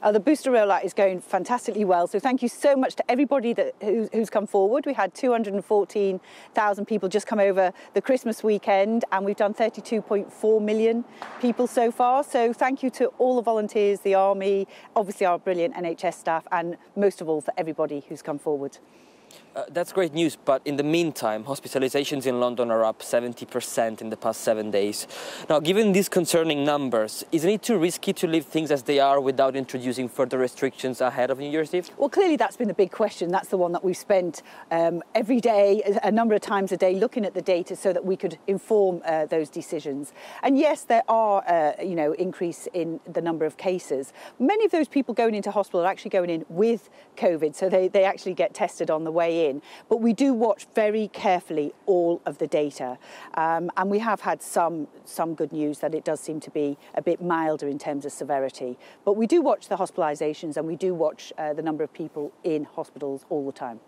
The booster rollout is going fantastically well, so thank you so much to everybody who's come forward. We had 214,000 people just come over the Christmas weekend, and we've done 32.4 million people so far. So thank you to all the volunteers, the Army, obviously our brilliant NHS staff, and most of all for everybody who's come forward. That's great news, but in the meantime, hospitalizations in London are up 70% in the past 7 days. Now, given these concerning numbers, isn't it too risky to leave things as they are without introducing further restrictions ahead of New Year's Eve? Well, clearly that's been the big question. That's the one that we've spent every day, a number of times a day, looking at the data so that we could inform those decisions. And yes, there are, increase in the number of cases. Many of those people going into hospital are actually going in with COVID, so they actually get tested on the way in. But we do watch very carefully all of the data, and we have had some good news that it does seem to be a bit milder in terms of severity. But we do watch the hospitalisations, and we do watch the number of people in hospitals all the time.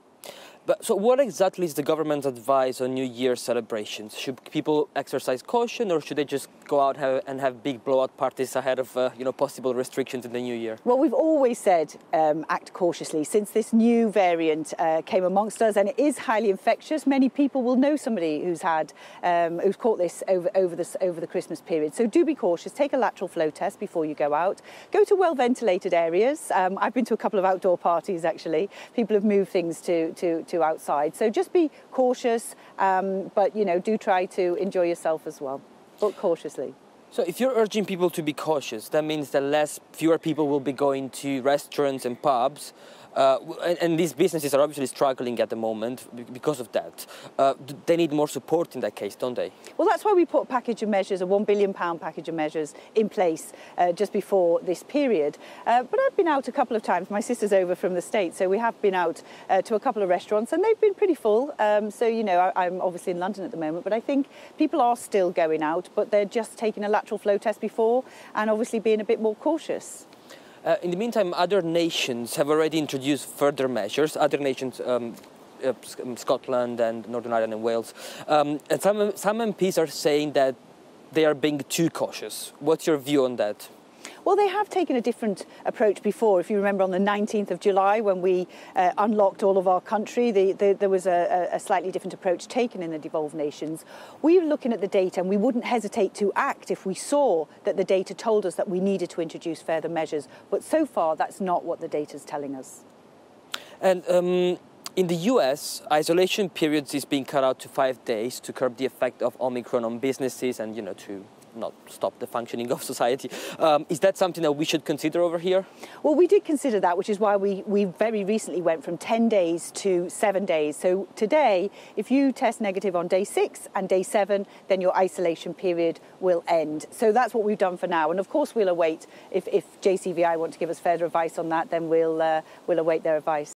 So what exactly is the government's advice on New Year celebrations? Should people exercise caution, or should they just go out and have big blowout parties ahead of possible restrictions in the new year? Well, we've always said act cautiously. Since this new variant came amongst us, and it is highly infectious, many people will know somebody who's caught this over the Christmas period. So do be cautious. Take a lateral flow test before you go out. Go to well-ventilated areas. I've been to a couple of outdoor parties actually. People have moved things to outside, so just be cautious, but do try to enjoy yourself as well, but cautiously. So if you're urging people to be cautious, that means that fewer people will be going to restaurants and pubs, and these businesses are obviously struggling at the moment because of that. They need more support in that case, don't they? Well, that's why we put a package of measures, a £1 billion package of measures in place just before this period. But I've been out a couple of times. My sister's over from the States, so we have been out to a couple of restaurants, and they've been pretty full. I'm obviously in London at the moment, but I think people are still going out, but they're just taking a lateral flow test before and obviously being a bit more cautious. In the meantime, other nations have already introduced further measures. Other nations, Scotland and Northern Ireland and Wales. And some MPs are saying that they are being too cautious. What's your view on that? Well, they have taken a different approach before. If you remember, on the 19th of July, when we unlocked all of our country, there was a slightly different approach taken in the devolved nations. We were looking at the data, and we wouldn't hesitate to act if we saw that the data told us that we needed to introduce further measures. But so far, that's not what the data is telling us. And in the US, isolation periods is being cut out to 5 days to curb the effect of Omicron on businesses and, to not stop the functioning of society. Is that something that we should consider over here? Well, we did consider that, which is why we very recently went from 10 days to 7 days. So today, if you test negative on day 6 and day 7, then your isolation period will end. So that's what we've done for now. And of course, we'll await, if JCVI want to give us further advice on that, then we'll await their advice.